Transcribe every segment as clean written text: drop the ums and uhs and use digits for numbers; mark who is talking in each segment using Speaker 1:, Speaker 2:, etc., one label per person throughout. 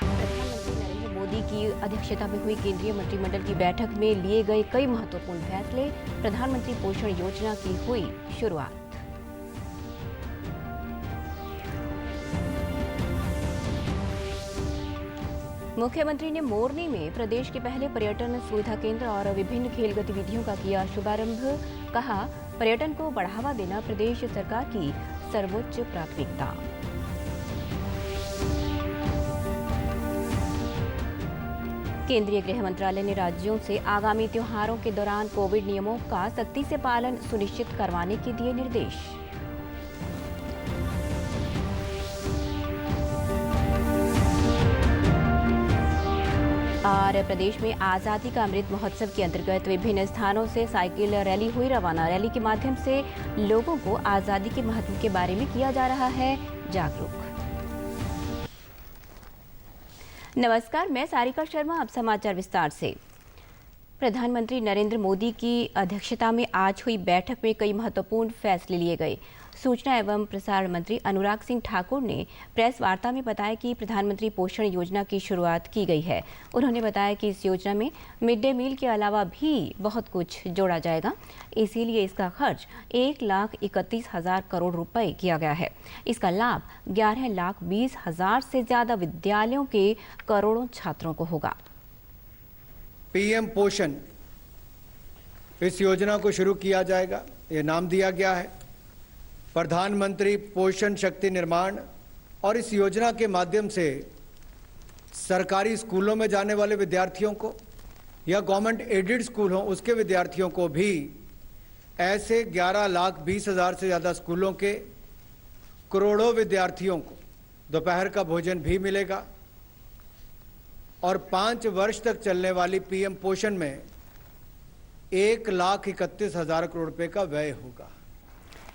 Speaker 1: प्रधानमंत्री नरेंद्र मोदी की अध्यक्षता में हुई केंद्रीय मंत्रिमंडल की बैठक में लिए गए कई महत्वपूर्ण फैसले। प्रधानमंत्री पोषण योजना की हुई शुरुआत। मुख्यमंत्री ने मोरनी में प्रदेश के पहले पर्यटन सुविधा केंद्र और विभिन्न खेल गतिविधियों का किया शुभारंभ। कहा, पर्यटन को बढ़ावा देना प्रदेश सरकार की सर्वोच्च प्राथमिकता। केंद्रीय गृह मंत्रालय ने राज्यों से आगामी त्योहारों के दौरान कोविड नियमों का सख्ती से पालन सुनिश्चित करवाने के दिए निर्देश। और प्रदेश में आजादी का अमृत महोत्सव के अंतर्गत विभिन्न स्थानों से साइकिल रैली हुई रवाना। रैली के माध्यम से लोगों को आजादी के महत्व के बारे में किया जा रहा है जागरूक। नमस्कार, मैं सारिका शर्मा। अब समाचार विस्तार से। प्रधानमंत्री नरेंद्र मोदी की अध्यक्षता में आज हुई बैठक में कई महत्वपूर्ण फैसले लिए गए। सूचना एवं प्रसारण मंत्री अनुराग सिंह ठाकुर ने प्रेस वार्ता में बताया कि प्रधानमंत्री पोषण योजना की शुरुआत की गई है। उन्होंने बताया कि इस योजना में मिड डे मील के अलावा भी बहुत कुछ जोड़ा जाएगा, इसीलिए इसका खर्च 1,31,000 करोड़ रुपए किया गया है। इसका लाभ 11,20,000 से ज्यादा विद्यालयों के करोड़ों छात्रों को होगा।
Speaker 2: पीएम पोषण, इस योजना को शुरू किया जाएगा। ये नाम दिया गया है प्रधानमंत्री पोषण शक्ति निर्माण, और इस योजना के माध्यम से सरकारी स्कूलों में जाने वाले विद्यार्थियों को या गवर्नमेंट एडेड स्कूल हो उसके विद्यार्थियों को भी ऐसे 11,20,000 से ज़्यादा स्कूलों के करोड़ों विद्यार्थियों को दोपहर का भोजन भी मिलेगा। और 5 वर्ष तक चलने वाली पीएम पोषण में 1,31,000 करोड़ रुपए का व्यय होगा।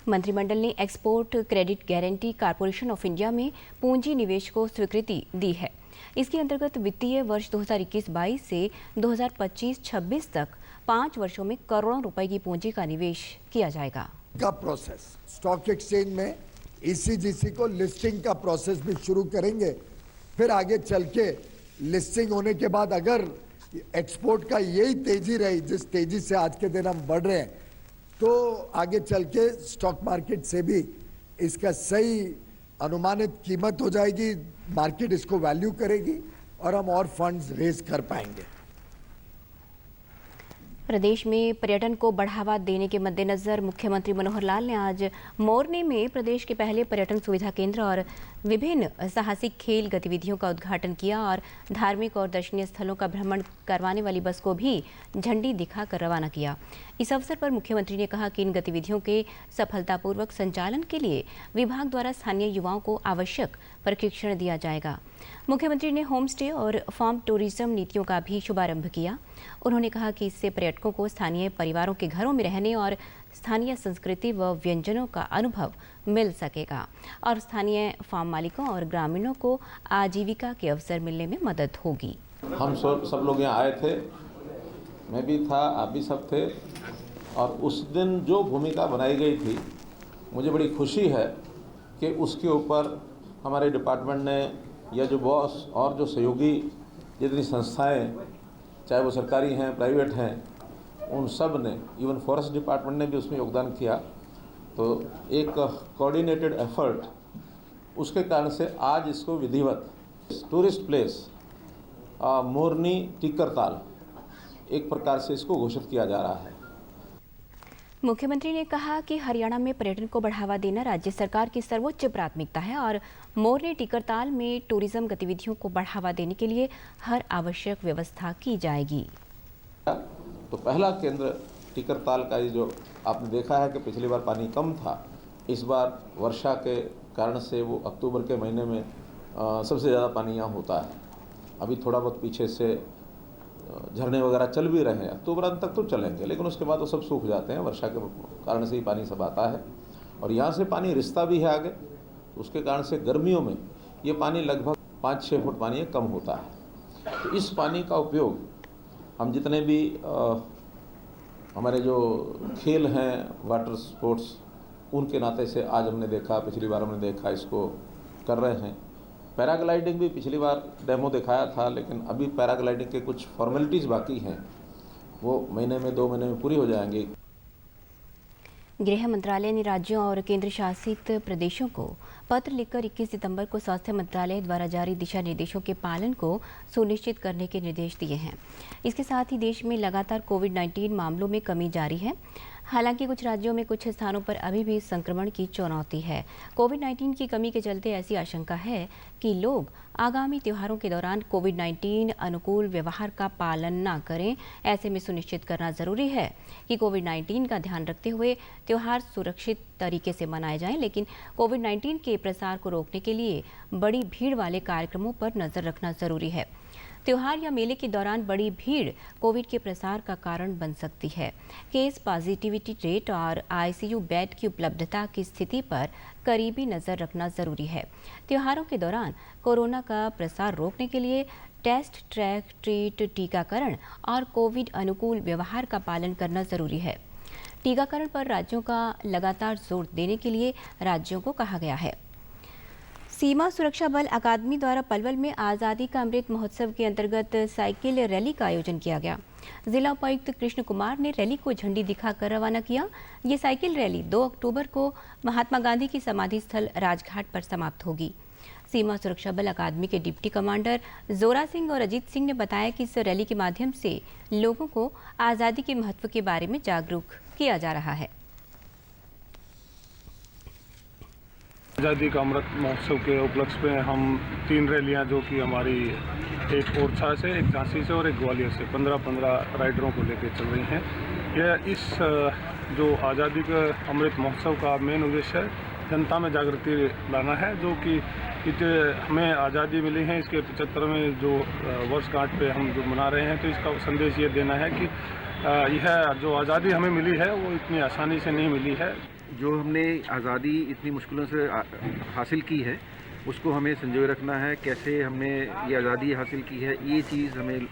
Speaker 1: मंत्रिमंडल ने export credit guarantee corporation of India में पूंजी निवेश को स्वीकृति दी है। इसके अंतर्गत वित्तीय वर्ष 2021-22 से 2025-26 तक 5 वर्षों में करोड़ों रुपए की पूंजी का निवेश किया जाएगा।
Speaker 3: का प्रोसेस स्टॉक एक्सचेंज में ईसीजीसी को लिस्टिंग का प्रोसेस भी शुरू करेंगे। फिर आगे चल के लिस्टिंग होने के बाद अगर एक्सपोर्ट का यही तेजी रही जिस तेजी से आज के दिन हम बढ़ रहे हैं, तो आगे चल के स्टॉक मार्केट से भी इसका सही अनुमानित कीमत हो जाएगी, मार्केट इसको वैल्यू करेगी और हम और फंड्स रेज कर पाएंगे।
Speaker 1: प्रदेश में पर्यटन को बढ़ावा देने के मद्देनजर मुख्यमंत्री मनोहर लाल ने आज मोरनी में प्रदेश के पहले पर्यटन सुविधा केंद्र और विभिन्न साहसिक खेल गतिविधियों का उद्घाटन किया और धार्मिक और दर्शनीय स्थलों का भ्रमण करवाने वाली बस को भी झंडी दिखाकर रवाना किया। इस अवसर पर मुख्यमंत्री ने कहा कि इन गतिविधियों के सफलतापूर्वक संचालन के लिए विभाग द्वारा स्थानीय युवाओं को आवश्यक प्रशिक्षण दिया जाएगा। मुख्यमंत्री ने होम स्टे और फार्म टूरिज्म नीतियों का भी शुभारंभ किया। उन्होंने कहा कि इससे पर्यटकों को स्थानीय परिवारों के घरों में रहने और स्थानीय संस्कृति व व्यंजनों का अनुभव मिल सकेगा और स्थानीय फार्म मालिकों और ग्रामीणों को आजीविका के अवसर मिलने में मदद होगी।
Speaker 4: हम सब लोग यहाँ आए थे, मैं भी था, आप भी सब थे, और उस दिन जो भूमिका बनाई गई थी मुझे बड़ी खुशी है कि उसके ऊपर हमारे डिपार्टमेंट ने या जो बॉस और जो सहयोगी जितनी संस्थाएं, चाहे वो सरकारी हैं प्राइवेट हैं, उन सब ने, इवन फॉरेस्ट डिपार्टमेंट ने भी उसमें योगदान किया। तो एक कोऑर्डिनेटेड एफर्ट, उसके कारण से आज इसको विधिवत टूरिस्ट प्लेस मोरनी टिक्करताल एक प्रकार से इसको घोषित किया जा रहा है।
Speaker 1: मुख्यमंत्री ने कहा कि हरियाणा में पर्यटन को बढ़ावा देना राज्य सरकार की सर्वोच्च प्राथमिकता है और मोरनी टिक्करताल में टूरिज्म गतिविधियों को बढ़ावा देने के लिए हर आवश्यक व्यवस्था की जाएगी।
Speaker 4: तो पहला केंद्र टिक्करताल का, ये जो आपने देखा है कि पिछली बार पानी कम था, इस बार वर्षा के कारण से वो अक्टूबर के महीने में सबसे ज़्यादा पानी यहाँ होता है। अभी थोड़ा बहुत पीछे से झरने वगैरह चल भी रहे हैं, अक्टूबर अंत तक तो चलेंगे, लेकिन उसके बाद वो सब सूख जाते हैं। वर्षा के कारण से ही पानी सब आता है और यहाँ से पानी रिश्ता भी है आगे, उसके कारण से गर्मियों में ये पानी लगभग 5-6 फुट पानी कम होता है। तो इस पानी का उपयोग हम जितने भी हमारे जो खेल हैं, वाटर स्पोर्ट्स, उनके नाते से आज हमने देखा, पिछली बार हमने देखा, इसको कर रहे हैं। पैराग्लाइडिंग भी पिछली बार डेमो दिखाया था, लेकिन अभी पैराग्लाइडिंग के कुछ फॉर्मेलिटीज़ बाकी हैं, वो महीने में 2 महीने में पूरी हो जाएंगी।
Speaker 1: गृह मंत्रालय ने राज्यों और केंद्र शासित प्रदेशों को पत्र लिखकर 21 सितंबर को स्वास्थ्य मंत्रालय द्वारा जारी दिशा निर्देशों के पालन को सुनिश्चित करने के निर्देश दिए हैं। इसके साथ ही देश में लगातार कोविड-19 मामलों में कमी जारी है। हालांकि कुछ राज्यों में कुछ स्थानों पर अभी भी संक्रमण की चुनौती है। कोविड-19 की कमी के चलते ऐसी आशंका है कि लोग आगामी त्योहारों के दौरान कोविड-19 अनुकूल व्यवहार का पालन न करें। ऐसे में सुनिश्चित करना जरूरी है कि कोविड-19 का ध्यान रखते हुए त्योहार सुरक्षित तरीके से मनाए जाएं, लेकिन कोविड-19 के प्रसार को रोकने के लिए बड़ी भीड़ वाले कार्यक्रमों पर नजर रखना जरूरी है। त्योहार या मेले के दौरान बड़ी भीड़ कोविड के प्रसार का कारण बन सकती है। केस पॉजिटिविटी रेट और आईसीयू बेड की उपलब्धता की स्थिति पर करीबी नजर रखना जरूरी है। त्योहारों के दौरान कोरोना का प्रसार रोकने के लिए टेस्ट, ट्रैक, ट्रीट, टीकाकरण और कोविड अनुकूल व्यवहार का पालन करना जरूरी है। टीकाकरण पर राज्यों का लगातार जोर देने के लिए राज्यों को कहा गया है। सीमा सुरक्षा बल अकादमी द्वारा पलवल में आज़ादी का अमृत महोत्सव के अंतर्गत साइकिल रैली का आयोजन किया गया। जिला उपायुक्त कृष्ण कुमार ने रैली को झंडी दिखाकर रवाना किया। ये साइकिल रैली 2 अक्टूबर को महात्मा गांधी की समाधि स्थल राजघाट पर समाप्त होगी। सीमा सुरक्षा बल अकादमी के डिप्टी कमांडर जोरा सिंह और अजीत सिंह ने बताया कि इस रैली के माध्यम से लोगों को आज़ादी के महत्व के बारे में जागरूक किया जा रहा है।
Speaker 5: आज़ादी का अमृत महोत्सव के उपलक्ष्य में हम 3 रैलियां, जो कि हमारी एक ओरछा से, एक झांसी से और एक ग्वालियर से 15-15 राइडरों को लेकर चल रही हैं। यह इस जो आज़ादी का अमृत महोत्सव का मेन उद्देश्य है जनता में जागृति लाना है, जो कि हमें आज़ादी मिली है, इसके 75वें जो वर्षगांठ पे हम जो मना रहे हैं, तो इसका संदेश ये देना है कि यह जो आज़ादी हमें मिली है वो इतनी आसानी से नहीं मिली है।
Speaker 6: जो हमने आज़ादी इतनी मुश्किलों से हासिल की है उसको हमें संजोए रखना है। कैसे हमने ये आज़ादी हासिल की है, ये चीज़ हमें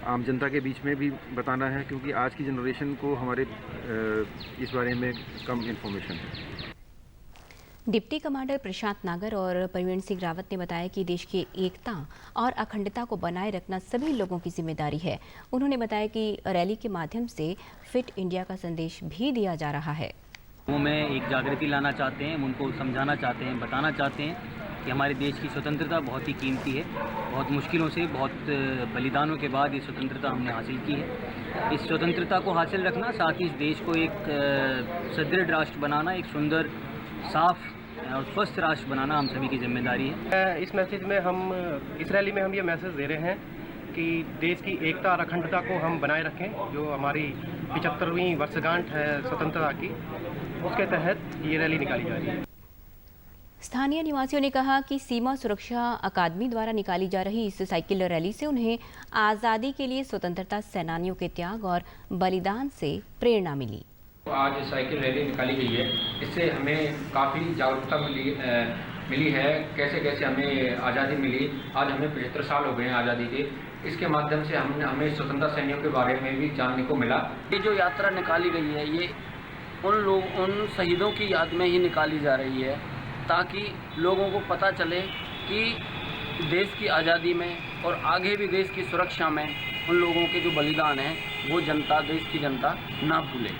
Speaker 6: आम जनता के बीच में भी बताना है, क्योंकि आज की जनरेशन को हमारे इस बारे में कम इन्फॉर्मेशन है।
Speaker 1: डिप्टी कमांडर प्रशांत नागर और प्रवीण सिंह रावत ने बताया कि देश की एकता और अखंडता को बनाए रखना सभी लोगों की जिम्मेदारी है। उन्होंने बताया कि रैली के माध्यम से फिट इंडिया का संदेश भी दिया जा रहा है।
Speaker 7: वो में एक जागृति लाना चाहते हैं, उनको समझाना चाहते हैं, बताना चाहते हैं कि हमारे देश की स्वतंत्रता बहुत ही कीमती है। बहुत मुश्किलों से, बहुत बलिदानों के बाद ये स्वतंत्रता हमने हासिल की है। इस स्वतंत्रता को हासिल रखना, साथ ही इस देश को एक सुदृढ़ राष्ट्र बनाना, एक सुंदर, साफ और स्वस्थ राष्ट्र बनाना हम सभी की जिम्मेदारी है।
Speaker 8: इस मैसेज में इस रैली में हम ये मैसेज दे रहे हैं कि देश की एकता और अखंडता को हम बनाए रखें। जो हमारी 75वीं वर्षगांठ है स्वतंत्रता की, उसके तहत ये रैली निकाली जा रही है।
Speaker 1: स्थानीय निवासियों ने कहा कि सीमा सुरक्षा अकादमी द्वारा निकाली जा रही इस साइकिल रैली से उन्हें आज़ादी के लिए स्वतंत्रता सेनानियों के त्याग और बलिदान से प्रेरणा मिली।
Speaker 9: आज साइकिल रैली निकाली गई है, इससे हमें काफ़ी जागरूकता मिली है। कैसे कैसे हमें आज़ादी मिली। आज हमें 75 साल हो गए हैं आज़ादी के। इसके माध्यम से हमें स्वतंत्रता सैनिकों के बारे में भी जानने को मिला।
Speaker 10: ये जो यात्रा निकाली गई है, ये उन शहीदों की याद में ही निकाली जा रही है, ताकि लोगों को पता चले कि देश की आज़ादी में और आगे भी देश की सुरक्षा में उन लोगों के जो बलिदान है वो जनता, देश की जनता ना भूले।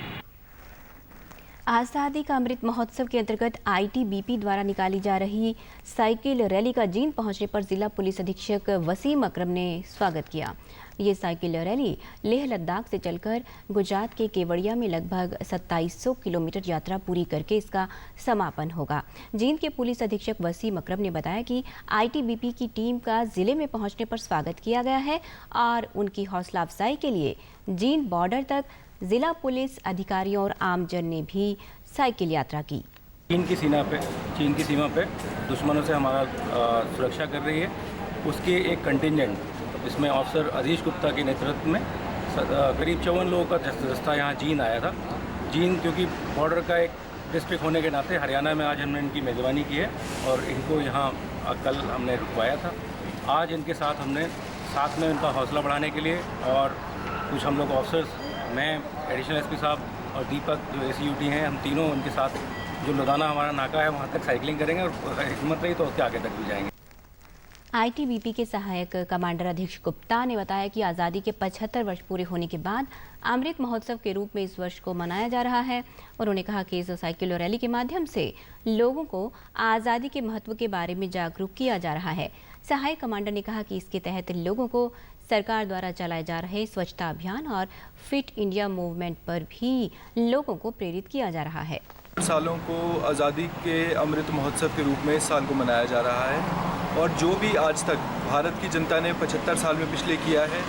Speaker 1: आज़ादी का अमृत महोत्सव के अंतर्गत आईटीबीपी द्वारा निकाली जा रही साइकिल रैली का जींद पहुंचने पर जिला पुलिस अधीक्षक वसीम अकरम ने स्वागत किया। ये साइकिल रैली लेह लद्दाख से चलकर गुजरात के केवड़िया में लगभग 2700 किलोमीटर यात्रा पूरी करके इसका समापन होगा। जींद के पुलिस अधीक्षक वसीम अकरम ने बताया कि आईटीबीपी की टीम का जिले में पहुंचने पर स्वागत किया गया है और उनकी हौसला अफजाई के लिए जींद बॉर्डर तक जिला पुलिस अधिकारियों और आमजन ने भी साइकिल यात्रा की।
Speaker 11: चीन की सीमा पे दुश्मनों से हमारा सुरक्षा कर रही है, उसके एक कंटिंजेंट, इसमें ऑफिसर अजीश गुप्ता के नेतृत्व में करीब 54 लोगों का दस्ता यहाँ जींद आया था। जींद क्योंकि बॉर्डर का एक डिस्ट्रिक्ट होने के नाते हरियाणा में आज हमने इनकी मेज़बानी की है और इनको यहाँ कल हमने रुकवाया था। आज इनके साथ हमने साथ में उनका हौसला बढ़ाने के लिए और कुछ हम लोग ऑफिसर्स, मैं, एडिशनल एसपी साहब और दीपक जो एसीयूटी हैं, हम तीनों उनके साथ जो लुधियाना हमारा नाका है वहाँ तक साइकिलिंग करेंगे और हिम्मत रही तो उसके आगे तक भी जाएंगे।
Speaker 1: आईटीबीपी के सहायक कमांडर अधीक्षक गुप्ता ने बताया कि आज़ादी के 75 वर्ष पूरे होने के बाद अमृत महोत्सव के रूप में इस वर्ष को मनाया जा रहा है। उन्होंने कहा कि इस साइकिल रैली के माध्यम से लोगों को आज़ादी के महत्व के बारे में जागरूक किया जा रहा है। सहायक कमांडर ने कहा कि इसके तहत लोगों को सरकार द्वारा चलाए जा रहे स्वच्छता अभियान और फिट इंडिया मूवमेंट पर भी लोगों को प्रेरित किया जा रहा है।
Speaker 12: सालों को आज़ादी के अमृत महोत्सव के रूप में इस साल को मनाया जा रहा है और जो भी आज तक भारत की जनता ने 75 साल में पिछले किया है,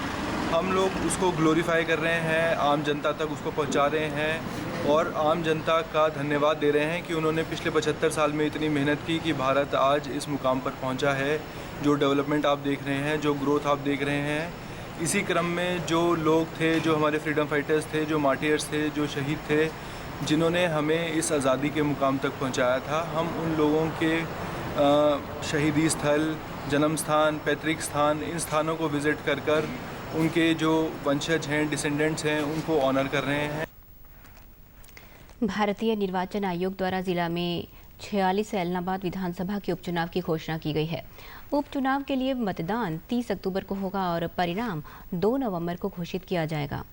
Speaker 12: हम लोग उसको ग्लोरीफाई कर रहे हैं, आम जनता तक उसको पहुंचा रहे हैं और आम जनता का धन्यवाद दे रहे हैं कि उन्होंने पिछले 75 साल में इतनी मेहनत की कि भारत आज इस मुकाम पर पहुंचा है। जो डेवलपमेंट आप देख रहे हैं, जो ग्रोथ आप देख रहे हैं, इसी क्रम में जो लोग थे, जो हमारे फ्रीडम फाइटर्स थे, जो मार्टियर्स थे, जो शहीद थे, जिन्होंने हमें इस आज़ादी के मुकाम तक पहुंचाया था, हम उन लोगों के शहीदी स्थल, जन्म स्थान, पैतृक स्थान, इन स्थानों को विज़िट कर कर उनके जो वंशज हैं, डिसेंडेंट्स हैं, उनको ऑनर कर रहे हैं।
Speaker 1: भारतीय निर्वाचन आयोग द्वारा जिला में 46 ऐलनाबाद विधानसभा के उपचुनाव की घोषणा की गई है। उपचुनाव के लिए मतदान 30 अक्टूबर को होगा और परिणाम 2 नवंबर को घोषित किया जाएगा।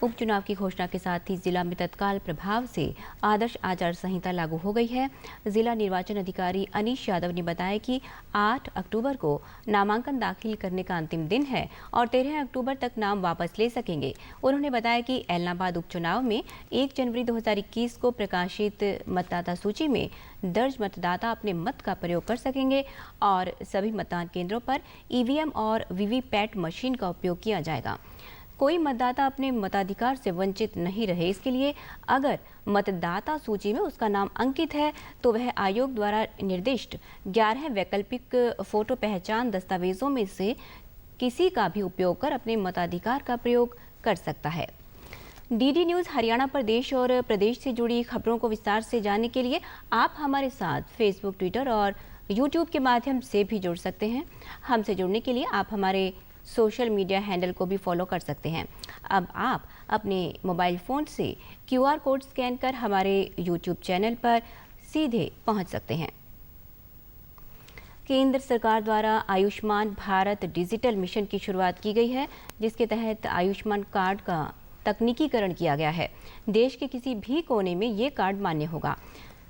Speaker 1: उपचुनाव की घोषणा के साथ ही जिला में तत्काल प्रभाव से आदर्श आचार संहिता लागू हो गई है। जिला निर्वाचन अधिकारी अनीश यादव ने बताया कि 8 अक्टूबर को नामांकन दाखिल करने का अंतिम दिन है और 13 अक्टूबर तक नाम वापस ले सकेंगे। उन्होंने बताया कि ऐलनाबाद उपचुनाव में 1 जनवरी 2021 को प्रकाशित मतदाता सूची में दर्ज मतदाता अपने मत का प्रयोग कर सकेंगे और सभी मतदान केंद्रों पर ईवीएम और वीवीपैट मशीन का उपयोग किया जाएगा। कोई मतदाता अपने मताधिकार से वंचित नहीं रहे, इसके लिए अगर मतदाता सूची में उसका नाम अंकित है तो वह आयोग द्वारा निर्दिष्ट 11 वैकल्पिक फोटो पहचान दस्तावेजों में से किसी का भी उपयोग कर अपने मताधिकार का प्रयोग कर सकता है। डीडी न्यूज़ हरियाणा पर देश और प्रदेश से जुड़ी खबरों को विस्तार से जानने के लिए आप हमारे साथ फेसबुक, ट्विटर और यूट्यूब के माध्यम से भी जुड़ सकते हैं। हमसे जुड़ने के लिए आप हमारे सोशल मीडिया हैंडल को भी फॉलो कर सकते हैं। अब आप अपने मोबाइल फ़ोन से QR कोड स्कैन कर हमारे YouTube चैनल पर सीधे पहुंच सकते हैं। केंद्र सरकार द्वारा आयुष्मान भारत डिजिटल मिशन की शुरुआत की गई है, जिसके तहत आयुष्मान कार्ड का तकनीकीकरण किया गया है। देश के किसी भी कोने में ये कार्ड मान्य होगा।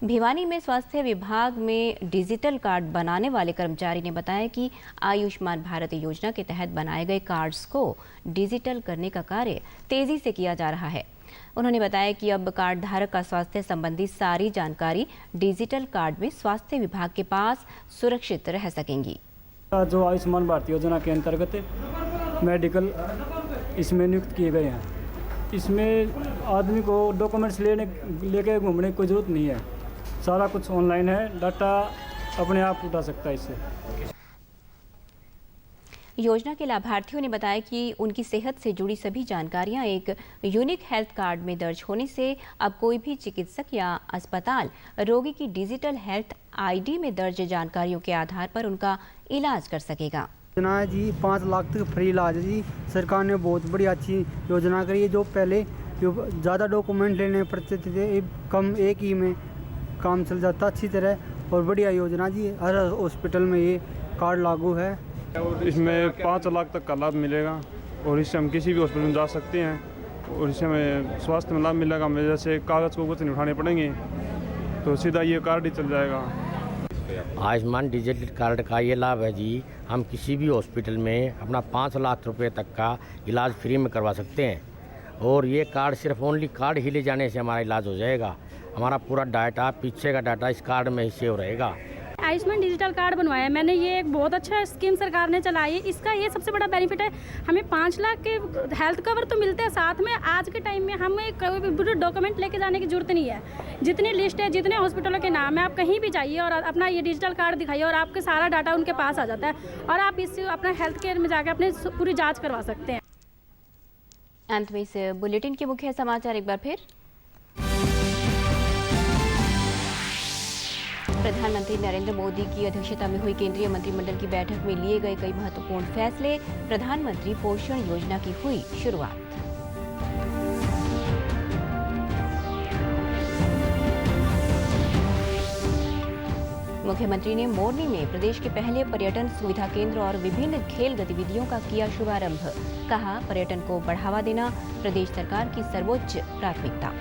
Speaker 1: भिवानी में स्वास्थ्य विभाग में डिजिटल कार्ड बनाने वाले कर्मचारी ने बताया कि आयुष्मान भारत योजना के तहत बनाए गए कार्ड्स को डिजिटल करने का कार्य तेजी से किया जा रहा है। उन्होंने बताया कि अब कार्ड धारक का स्वास्थ्य संबंधी सारी जानकारी डिजिटल कार्ड में स्वास्थ्य विभाग के पास सुरक्षित रह सकेंगी।
Speaker 13: जो आयुष्मान भारत योजना के अंतर्गत मेडिकल इसमें नियुक्त किए गए हैं, इसमें आदमी को डॉक्यूमेंट्स लेके घूमने की कोई ज़रूरत नहीं है। सारा कुछ ऑनलाइन है, डाटा अपने आप उठा सकता है इससे।
Speaker 1: योजना के लाभार्थियों ने बताया कि उनकी सेहत से जुड़ी सभी जानकारियां एक यूनिक हेल्थ कार्ड में दर्ज होने से अब कोई भी चिकित्सक या अस्पताल रोगी की डिजिटल हेल्थ ID में दर्ज जानकारियों के आधार पर उनका इलाज कर सकेगा।
Speaker 14: योजना जी 5 लाख तक फ्री इलाज है जी। सरकार ने बहुत बड़ी अच्छी योजना करी है। जो पहले ज़्यादा डॉक्यूमेंट लेने पड़ते थे, कम एक ही में काम चल जाता अच्छी तरह, और बढ़िया योजना जी। हर हॉस्पिटल में ये कार्ड लागू है।
Speaker 5: इसमें 5 लाख तक का लाभ मिलेगा और इससे हम किसी भी हॉस्पिटल में जा सकते हैं और इससे हमें स्वास्थ्य में लाभ मिलेगा। हमें जैसे कागज़ को कुछ नहीं उठाने पड़ेंगे तो सीधा ये कार्ड ही चल जाएगा।
Speaker 15: आयुष्मान डिजिटल कार्ड का ये लाभ है जी, हम किसी भी हॉस्पिटल में अपना 5 लाख रुपए तक का इलाज फ्री में करवा सकते हैं और ये कार्ड सिर्फ ओनली कार्ड ही ले जाने से हमारा इलाज हो जाएगा। हमारा पूरा डाटा, पीछे का डाटा इस कार्ड में ही सेव रहेगा।
Speaker 16: आयुष्मान डिजिटल कार्ड बनवाया मैंने, ये एक बहुत अच्छा स्कीम सरकार ने चलाई है। इसका ये सबसे बड़ा बेनिफिट है, हमें 5 लाख के हेल्थ कवर तो मिलते हैं, साथ में आज के टाइम में हमें कोई भी डॉक्यूमेंट लेके जाने की जरूरत नहीं है। जितनी लिस्ट है, जितने हॉस्पिटलों के नाम है, आप कहीं भी जाइए और अपना ये डिजिटल कार्ड दिखाइए और आपके सारा डाटा उनके पास आ जाता है और आप इससे अपना हेल्थ केयर में जाकर अपने पूरी जाँच करवा सकते हैं।
Speaker 1: अंत में इस बुलेटिन के मुख्य समाचार एक बार फिर। प्रधानमंत्री नरेंद्र मोदी की अध्यक्षता में हुई केंद्रीय मंत्रिमंडल की बैठक में लिए गए कई महत्वपूर्ण फैसले। प्रधानमंत्री पोषण योजना की हुई शुरुआत। मुख्यमंत्री ने मोरनी में प्रदेश के पहले पर्यटन सुविधा केंद्र और विभिन्न खेल गतिविधियों का किया शुभारंभ। कहा, पर्यटन को बढ़ावा देना प्रदेश सरकार की सर्वोच्च प्राथमिकता।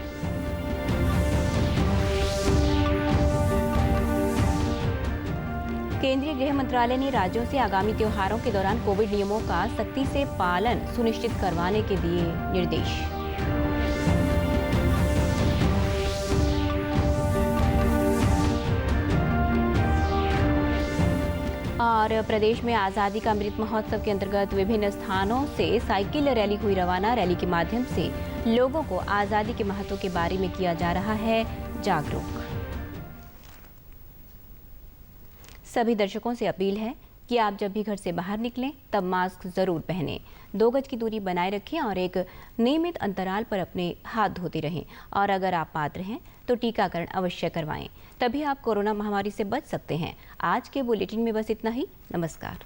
Speaker 1: केंद्रीय गृह मंत्रालय ने राज्यों से आगामी त्योहारों के दौरान कोविड नियमों का सख्ती से पालन सुनिश्चित करवाने के दिए निर्देश। और प्रदेश में आज़ादी का अमृत महोत्सव के अंतर्गत विभिन्न स्थानों से साइकिल रैली हुई रवाना। रैली के माध्यम से लोगों को आज़ादी के महत्व के बारे में किया जा रहा है जागरूक। सभी दर्शकों से अपील है कि आप जब भी घर से बाहर निकलें तब मास्क जरूर पहनें, 2 गज की दूरी बनाए रखें और एक नियमित अंतराल पर अपने हाथ धोते रहें। और अगर आप पात्र हैं तो टीकाकरण अवश्य करवाएं, तभी आप कोरोना महामारी से बच सकते हैं। आज के बुलेटिन में बस इतना ही। नमस्कार।